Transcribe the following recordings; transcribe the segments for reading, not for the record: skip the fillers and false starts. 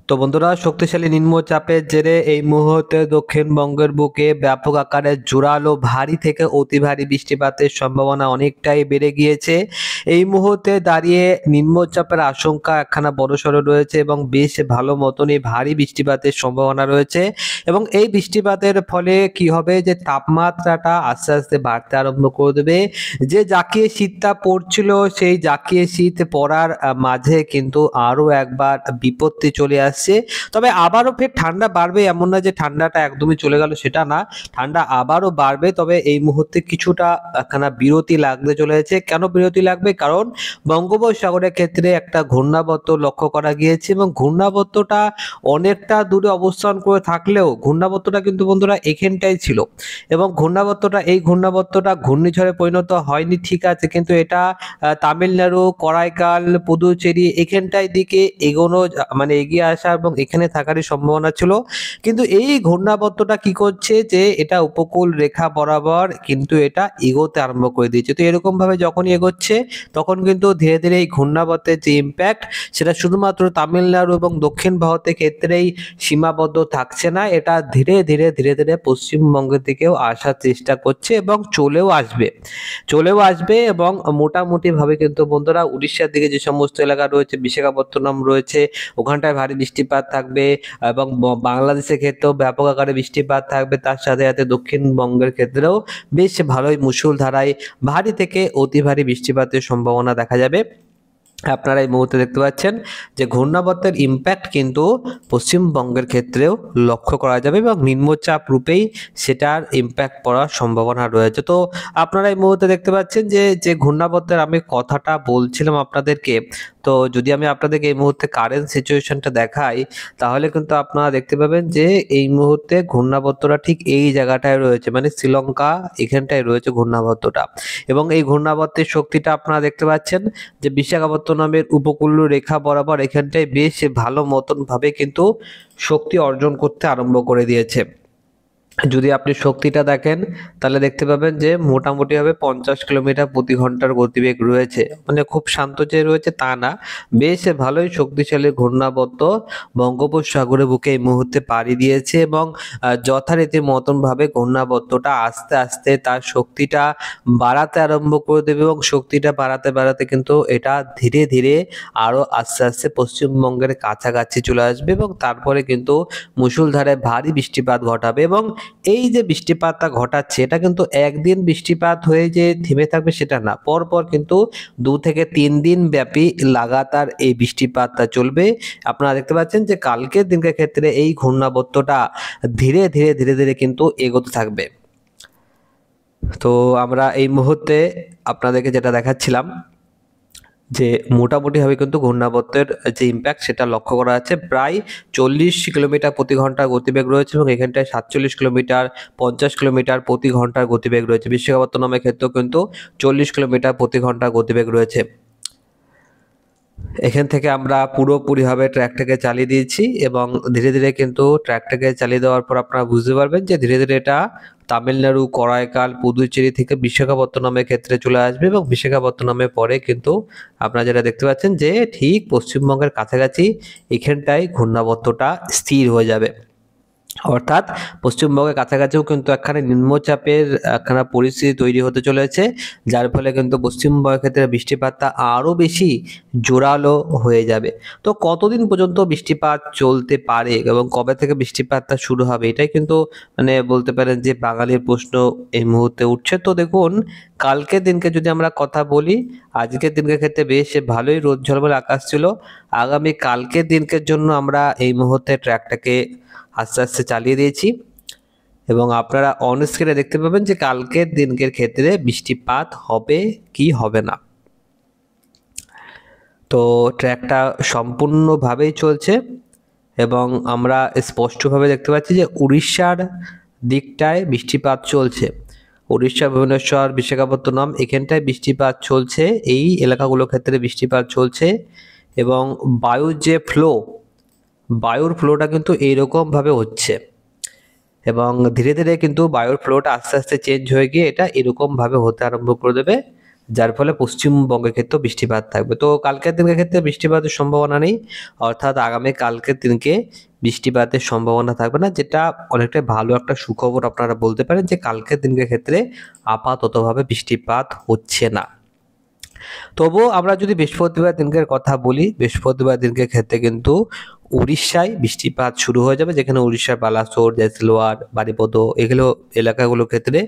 তো বন্ধুরা, শক্তিশালী নিম্নচাপের জেরে এই মুহূর্তে দক্ষিণবঙ্গের বুকে ব্যাপক আকারে জোরালো ভারী থেকে অতি ভারী বৃষ্টিপাতের সম্ভাবনা অনেকটাই বেড়ে গিয়েছে। এই মুহূর্তে দাঁড়িয়ে নিম্নচাপের আশঙ্কা একখানা বড়সড় রয়েছে এবং বেশ ভালো মতনই ভারী বৃষ্টিপাতের সম্ভাবনা রয়েছে। এবং এই বৃষ্টিপাতের ফলে কি হবে, যে তাপমাত্রাটা আস্তে আস্তে বাড়তে আরম্ভ করে দেবে। যে জাঁকিয়ে শীতটা পড়ছিল, সেই জাঁকিয়ে শীত পড়ার মাঝে কিন্তু আরো একবার বিপত্তি চলে আসছে। তবে আবারও ফের ঠান্ডা বাড়বে, এমন না যে ঠান্ডাটা একদমই চলে গেল, সেটা না। ঠান্ডা আবারও বাড়বে, তবে এই মুহূর্তে কিছুটা একখানা বিরতি লাগতে চলেছে। কেন বিরতি লাগবে? কারণ বঙ্গোপসাগরের ক্ষেত্রে একটা ঘূর্ণাবর্ত লক্ষ্য করা গিয়েছে এবং ঘূর্ণাবর্তটা অনেকটা দূরে অবস্থান করে থাকলেও ঘূর্ণাবর্তটা কিন্তু বন্ধুরা এখানটাই ছিল। এবং এই ঘূর্ণাবর্তটা ঘূর্ণিঝড়ে পরিণত হয়নি, ঠিক আছে, কিন্তু এটা তামিলনাড়ু, করাইকাল, পুদুচেরি এখানটায় দিকে এগিয়ে আসা এবং এখানে থাকারই সম্ভাবনা ছিল। কিন্তু এই ঘূর্ণাবর্তটা কি করছে, যে এটা উপকূল রেখা বরাবর কিন্তু এটা এগোতে আরম্ভ করে দিয়েছে। তো এরকম ভাবে যখনই এগোচ্ছে, তখন কিন্তু ধীরে ধীরে এই ঘূর্ণাবর্তের যে ইম্প্যাক্ট, সেটা শুধুমাত্র তামিলনাড়ু এবং দক্ষিণ ভারতের ক্ষেত্রেই সীমাবদ্ধ থাকছে না, এটা ধীরে ধীরে ধীরে ধীরে পশ্চিমবঙ্গের দিকেও আসার চেষ্টা করছে এবং চলেও আসবে এবং মোটামুটি ভাবে কিন্তু বন্ধুরা উড়িষ্যার দিকে যে সমস্ত এলাকা রয়েছে, বিশাখাপত্তনম রয়েছে, ওখানটায় ভারী বৃষ্টিপাত থাকবে এবং বাংলাদেশের ক্ষেত্রেও ব্যাপক আকারে বৃষ্টিপাত থাকবে। তার সাথে সাথে দক্ষিণবঙ্গের ক্ষেত্রেও বেশ ভালোই মুষলধারায় ভারী থেকে অতি ভারী বৃষ্টিপাতের সম্ভাবনা দেখা যাবে। আপনারা এই মুহূর্তে দেখতে পাচ্ছেন যে ঘূর্ণাবর্তের ইম্প্যাক্ট কিন্তু পশ্চিমবঙ্গের ক্ষেত্রেও লক্ষ্য করা যাবে এবং নিম্নচাপ রূপেই সেটার ইম্প্যাক্ট পড়ার সম্ভাবনা রয়েছে। তো আপনারা এই মুহূর্তে দেখতে পাচ্ছেন যে ঘূর্ণাবর্তের আমি কথাটা বলছিলাম আপনাদেরকে। তো যদি আমি আপনাদেরকে এই মুহূর্তে কারেন্ট সিচুয়েশনটা দেখাই, তাহলে কিন্তু আপনারা দেখতে পাবেন যে এই মুহূর্তে ঘূর্ণাবর্তটা ঠিক এই জায়গাটায় রয়েছে, মানে শ্রীলঙ্কা এখানটায় রয়েছে ঘূর্ণাবর্তটা। এবং এই ঘূর্ণাবর্তের শক্তিটা আপনারা দেখতে পাচ্ছেন যে বিশাখাপত্তনমের উপকূল রেখা বরাবর এখানটায় বেশ ভালো মতন ভাবে কিন্তু শক্তি অর্জন করতে আরম্ভ করে দিয়েছে। যদি আপনি শক্তিটা দেখেন, তাহলে দেখতে পাবেন যে মোটামুটি ভাবে 50 কিলোমিটার প্রতি ঘন্টার গতিবেগ রয়েছে। মানে খুব শান্ত যে রয়েছে তা না, বেশ ভালোই শক্তিশালী ঘূর্ণাবর্ত বঙ্গোপসাগরের বুকে এই মুহূর্তে পাড়ি দিয়েছে এবং যথারীতি মতন ভাবে ঘূর্ণাবর্তটা আস্তে আস্তে তার শক্তিটা বাড়াতে আরম্ভ করে দেবে এবং শক্তিটা বাড়াতে বাড়াতে কিন্তু এটা ধীরে ধীরে আরো আস্তে আস্তে পশ্চিমবঙ্গের কাছাকাছি চলে আসবে এবং তারপরে কিন্তু মুষলধারে ভারী বৃষ্টিপাত ঘটাবে। এবং এই যে বৃষ্টিপাতটা ঘটাচ্ছে, এটা কিন্তু একদিন বৃষ্টিপাত হয়ে যে থেমে থাকবে সেটা না, পরপর কিন্তু 2 থেকে 3 দিন ব্যাপী লাগাতার এই বৃষ্টিপাতটা চলবে। আপনারা দেখতে পাচ্ছেন যে কালকের দিনকার ক্ষেত্রে এই ঘূর্ণাবর্তটা ধীরে ধীরে ধীরে ধীরে কিন্তু এগোতে থাকবে। তো আমরা এই মুহূর্তে আপনাদেরকে যেটা দেখাচ্ছিলাম, যে মোটামুটিভাবে কিন্তু ঘূর্ণাবর্তের যে ইম্প্যাক্ট সেটা লক্ষ্য করা যাচ্ছে। প্রায় 40 কিলোমিটার প্রতি ঘন্টার গতিবেগ রয়েছে এবং এখানটায় 47 কিলোমিটার, 50 কিলোমিটার প্রতি ঘন্টার গতিবেগ রয়েছে। বিশাখাপত্তনমের ক্ষেত্রেও কিন্তু 40 কিলোমিটার প্রতি ঘন্টার গতিবেগ রয়েছে। এখান থেকে আমরা পুরোপুরিভাবে ট্র্যাকটাকে চালিয়ে দিয়েছি এবং ধীরে ধীরে কিন্তু ট্র্যাকটাকে চালিয়ে দেওয়ার পর আপনারা বুঝতে পারবেন যে ধীরে ধীরে এটা তামিলনাড়ু, করাইকাল, পুদুচেরি থেকে বিশাখাপত্তনমের ক্ষেত্রে চলে আসবে এবং বিশাখাপত্তনমের পরে কিন্তু আপনারা যেটা দেখতে পাচ্ছেন যে ঠিক পশ্চিমবঙ্গের কাছাকাছি এখানটায় ঘূর্ণাবর্তটা স্থির হয়ে যাবে। অর্থাৎ পশ্চিমবঙ্গের কাছাকাছিও কিন্তু একখানে নিম্নচাপের একখানা পরিস্থিতি তৈরি হতে চলেছে, যার ফলে কিন্তু পশ্চিমবঙ্গের ক্ষেত্রে বৃষ্টিপাতটা আরো বেশি জোরালো হয়ে যাবে। তো কতদিন পর্যন্ত বৃষ্টিপাত চলতে পারে এবং কবে থেকে বৃষ্টিপাতটা শুরু হবে, এটাই কিন্তু মানে বলতে পারেন যে বাঙালির প্রশ্ন এই মুহূর্তে উঠছে। তো দেখুন, কালকের দিনকে যদি আমরা কথা বলি, আজকের দিনকের ক্ষেত্রে বেশ ভালোই রোদ ঝলমলে আকাশ ছিল। আগামী কালকের দিনকের জন্য আমরা এই মুহূর্তে ট্র্যাকটাকে আস্তে আস্তে চালিয়ে দিয়েছি এবং আপনারা অন স্ক্রিনে দেখতে পাবেন যে কালকের দিনকের ক্ষেত্রে বৃষ্টিপাত হবে কি হবে না। তো ট্র্যাকটা সম্পূর্ণভাবেই চলছে এবং আমরা স্পষ্টভাবে দেখতে পাচ্ছি যে উড়িষ্যার দিকটায় বৃষ্টিপাত চলছে। উড়িষ্যা, ভুবনেশ্বর, বিশাখাপত্তনম এখানটায় বৃষ্টিপাত চলছে, এই এলাকাগুলোর ক্ষেত্রে বৃষ্টিপাত চলছে এবং বায়ুর ফ্লোটা কিন্তু এইরকম ভাবে হচ্ছে এবং ধীরে ধীরে কিন্তু বায়ুর ফ্লোটা আস্তে আস্তে চেঞ্জ হয়ে গিয়ে এটা এরকম ভাবে হতে আরম্ভ করে দেবে। যার ফলে পশ্চিমবঙ্গের ক্ষেত্রেও বৃষ্টিপাত থাকবে। তো কালকের দিনের ক্ষেত্রে বৃষ্টিপাতের সম্ভাবনা নেই, অর্থাৎ আগামী কালকের দিনকে বৃষ্টিপাতের সম্ভাবনা থাকবে না, যেটা অনেকটাই ভালো একটা সুখবর আপনারা বলতে পারেন যে কালকের দিনের ক্ষেত্রে আপাততভাবে বৃষ্টিপাত হচ্ছে না। তবুও আমরা যদি বৃহস্পতিবার দিনকের কথা বলি, বৃহস্পতিবার দিনকের ক্ষেত্রে কিন্তু উড়িষ্যায় বৃষ্টিপাত শুরু হয়ে যাবে, যেখানে উড়িষ্যার বালাসোর, জয়সলমের, বারিপদ এগুলো এলাকাগুলোর ক্ষেত্রে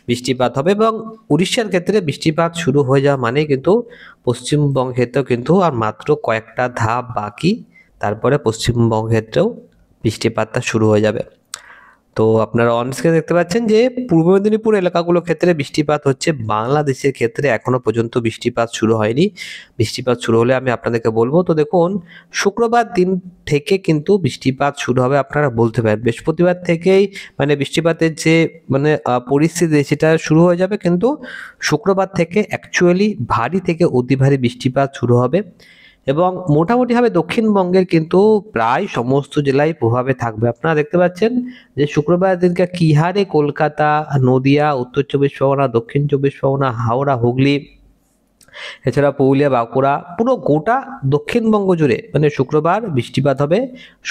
বৃষ্টিপাত হবে এবং উড়িষ্যার ক্ষেত্রে বৃষ্টিপাত শুরু হয়ে যাওয়া মানে কিন্তু পশ্চিমবঙ্গের ক্ষেত্রেও কিন্তু আর মাত্র কয়েকটা ধাপ বাকি, তারপরে পশ্চিমবঙ্গের ক্ষেত্রেও বৃষ্টিপাতটা শুরু হয়ে যাবে। তো আপনারা অন স্ক্রিনে দেখতে পাচ্ছেন যে পূর্ব মেদিনীপুর এলাকাগুলোর ক্ষেত্রে বৃষ্টিপাত হচ্ছে, বাংলাদেশের ক্ষেত্রে এখনো পর্যন্ত বৃষ্টিপাত শুরু হয়নি। বৃষ্টিপাত শুরু হলে আমি আপনাদেরকে বলবো। তো দেখুন, শুক্রবার দিন থেকে কিন্তু বৃষ্টিপাত শুরু হবে, আপনারা বলতে পারেন বৃহস্পতিবার থেকেই মানে বৃষ্টিপাতের যে মানে পরিস্থিতি সেটা শুরু হয়ে যাবে, কিন্তু শুক্রবার থেকে অ্যাকচুয়ালি ভারী থেকে অতি ভারী বৃষ্টিপাত শুরু হবে এবং মোটামুটিভাবে দক্ষিণবঙ্গের কিন্তু প্রায় সমস্ত জেলায় প্রভাবে থাকবে। আপনারা দেখতে পাচ্ছেন যে শুক্রবার দিনকে কি হারে কলকাতা, নদিয়া, উত্তর চব্বিশ পরগনা, দক্ষিণ চব্বিশ পরগনা, হাওড়া, হুগলি, এছাড়া পুরুলিয়া, বাঁকুড়া, পুরো গোটা দক্ষিণবঙ্গ জুড়ে মানে শুক্রবার বৃষ্টিপাত হবে।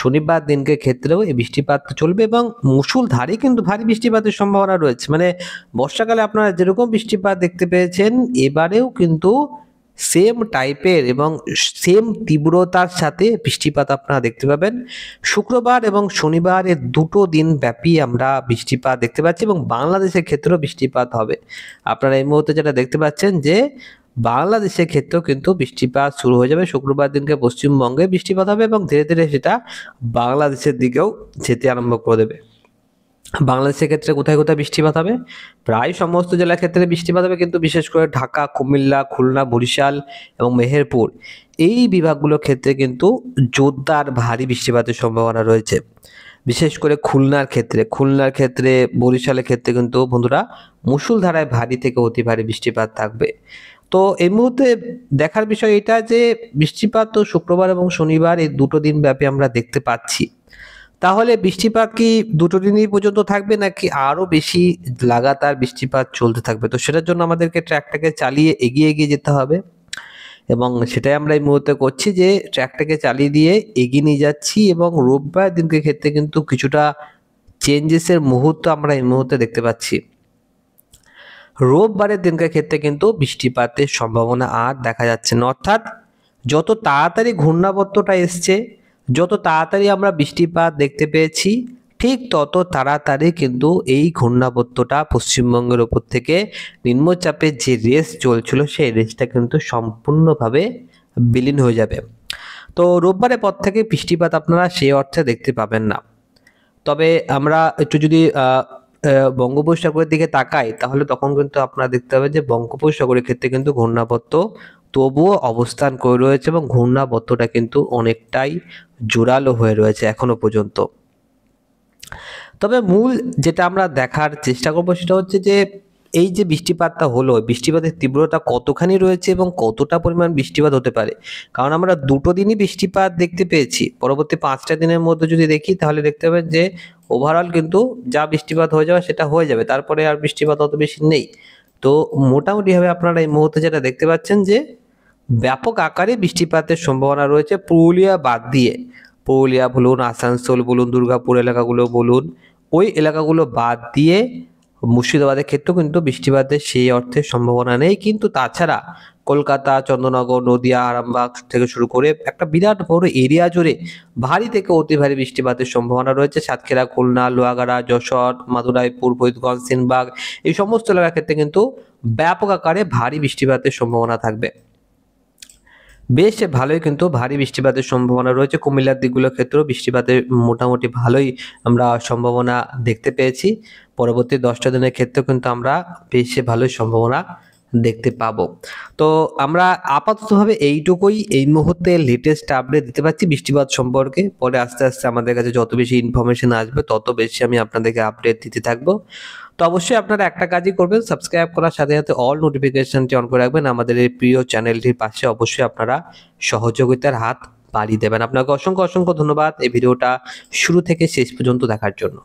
শনিবার দিনকে ক্ষেত্রেও এই বৃষ্টিপাত চলবে এবং মুষলধারে কিন্তু ভারী বৃষ্টিপাতের সম্ভাবনা রয়েছে। মানে বর্ষাকালে আপনারা যেরকম বৃষ্টিপাত দেখতে পেয়েছেন, এবারেও কিন্তু সেম টাইপের এবং সেম তীব্রতার সাথে বৃষ্টিপাত আপনারা দেখতে পাবেন। শুক্রবার এবং শনিবার এর দুটো দিন ব্যাপী আমরা বৃষ্টিপাত দেখতে পাচ্ছি এবং বাংলাদেশের ক্ষেত্রেও বৃষ্টিপাত হবে। আপনারা এই মুহূর্তে যেটা দেখতে পাচ্ছেন যে বাংলাদেশের ক্ষেত্রেও কিন্তু বৃষ্টিপাত শুরু হয়ে যাবে। শুক্রবার দিনকে পশ্চিমবঙ্গে বৃষ্টিপাত হবে এবং ধীরে ধীরে সেটা বাংলাদেশের দিকেও যেতে আরম্ভ করে দেবে। বাংলাদেশের ক্ষেত্রে কোথায় কোথায় বৃষ্টিপাত হবে? প্রায় সমস্ত জেলার ক্ষেত্রে বৃষ্টিপাত হবে, কিন্তু বিশেষ করে ঢাকা, কুমিল্লা, খুলনা, বরিশাল এবং মেহেরপুর এই বিভাগগুলোর ক্ষেত্রে কিন্তু জোরদার ভারী বৃষ্টিপাতের সম্ভাবনা রয়েছে। বিশেষ করে খুলনার ক্ষেত্রে, বরিশালের ক্ষেত্রে কিন্তু বন্ধুরা মুষলধারায় ভারী থেকে অতি ভারী বৃষ্টিপাত থাকবে। তো এই মুহূর্তে দেখার বিষয় এটা যে বৃষ্টিপাত তো শুক্রবার এবং শনিবার এই দুটো দিন ব্যাপী আমরা দেখতে পাচ্ছি। তাহলে বৃষ্টিপাত কি দুটো দিনই পর্যন্ত থাকবে নাকি আরো বেশি লাগাতার বৃষ্টিপাত চলতে থাকবে? তো সেটার জন্য আমাদেরকে ট্র্যাকটাকে চালিয়ে এগিয়ে এগিয়ে যেতে হবে এবং সেটাই আমরা এই মুহূর্তে করছি যে ট্র্যাকটাকে চালিয়ে দিয়ে এগিয়ে নিয়ে যাচ্ছি এবং রোববার দিনকে ক্ষেত্রে কিন্তু কিছুটা চেঞ্জেসের মুহূর্ত আমরা এই মুহূর্তে দেখতে পাচ্ছি। রোববারের দিনকার ক্ষেত্রে কিন্তু বৃষ্টিপাতের সম্ভাবনা আর দেখা যাচ্ছে না, অর্থাৎ যত তাড়াতাড়ি ঘূর্ণাবর্তটা এসছে, যত তাড়াতাড়ি আমরা বৃষ্টিপাত দেখতে পেয়েছি, ঠিক তত তাড়াতাড়ি কিন্তু এই ঘূর্ণাবর্তটা পশ্চিমবঙ্গের ওপর থেকে নিম্নচাপের যে রেস চলছিল সেই রেসটা কিন্তু সম্পূর্ণভাবে বিলীন হয়ে যাবে। তো রোববারের পর থেকে বৃষ্টিপাত আপনারা সেই অর্থে দেখতে পাবেন না। তবে আমরা একটু যদি বঙ্গোপসাগরের দিকে তাকাই, তাহলে তখন কিন্তু আপনারা দেখতে পাবেন যে বঙ্গোপসাগরের ক্ষেত্রে কিন্তু ঘূর্ণাবর্ত তবুও অবস্থান করে রয়েছে এবং ঘূর্ণাবর্তটা কিন্তু অনেকটাই জোরালো হয়ে রয়েছে এখনো পর্যন্ত। তবে মূল যেটা আমরা দেখার চেষ্টা করবো সেটা হচ্ছে যে এই যে বৃষ্টিপাতটা হলো, বৃষ্টিপাতের তীব্রতা কতখানি রয়েছে এবং কতটা পরিমাণ বৃষ্টিপাত হতে পারে। কারণ আমরা দুটো দিনই বৃষ্টিপাত দেখতে পেয়েছি, পরবর্তী 5টা দিনের মধ্যে যদি দেখি তাহলে দেখতে পাবেন যে ওভারঅল কিন্তু যা বৃষ্টিপাত হয়ে যাবে সেটা হয়ে যাবে, তারপরে আর বৃষ্টিপাত অত বেশি নেই। তো মোটামুটিভাবে আপনারা এই মুহূর্তে যেটা দেখতে পাচ্ছেন যে ব্যাপক আকারে বৃষ্টিপাতের সম্ভাবনা রয়েছে পুরুলিয়া বাদ দিয়ে। পুরুলিয়া বলুন, আসানসোল বলুন, দুর্গাপুর এলাকাগুলো বলুন, ওই এলাকাগুলো বাদ দিয়ে মুর্শিদাবাদের ক্ষেত্রেও কিন্তু বৃষ্টিপাতের সেই অর্থে সম্ভাবনা নেই। কিন্তু তাছাড়া কলকাতা, চন্দ্রনগর, নদিয়া, আরামবাগ থেকে শুরু করে একটা বিরাট বড় এরিয়া জুড়ে ভারী থেকে অতি ভারী বৃষ্টিপাতের সম্ভাবনা রয়েছে। সাতক্ষীরা, খুলনা, লোহাগাড়া, যশোর, মাদুরাইপুর, ফরিদগঞ্জ, সেনবাগ এই সমস্ত এলাকার ক্ষেত্রে কিন্তু ব্যাপক আকারে ভারী বৃষ্টিপাতের সম্ভাবনা থাকবে। বেশ ভালোই কিন্তু ভারী বৃষ্টিপাতের সম্ভাবনা রয়েছে। কুমিল্লার দিকগুলোর ক্ষেত্রেও বৃষ্টিপাতের মোটামুটি ভালোই আমরা সম্ভাবনা দেখতে পেয়েছি। পরবর্তী 10টা দিনের ক্ষেত্রেও কিন্তু আমরা বেশ ভালোই সম্ভাবনা দেখতে পাবো। তো আমরা আপাততভাবে এইটুকুই এই মুহূর্তে লেটেস্ট আপডেট দিতে পারছি বৃষ্টিপাত সম্পর্কে। পরে আস্তে আস্তে আমাদের কাছে যত বেশি ইনফরমেশন আসবে তত বেশি আমি আপনাদেরকে আপডেট দিতে থাকবো। তো অবশ্যই আপনারা একটা কাজই করবেন, সাবস্ক্রাইব করার সাথে সাথে অল নোটিফিকেশনটি অন করে রাখবেন। আমাদের এই প্রিয় চ্যানেলটির পাশে অবশ্যই আপনারা সহযোগিতার হাত বাড়িয়ে দেবেন। আপনাকে অসংখ্য অসংখ্য ধন্যবাদ এই ভিডিওটা শুরু থেকে শেষ পর্যন্ত দেখার জন্য।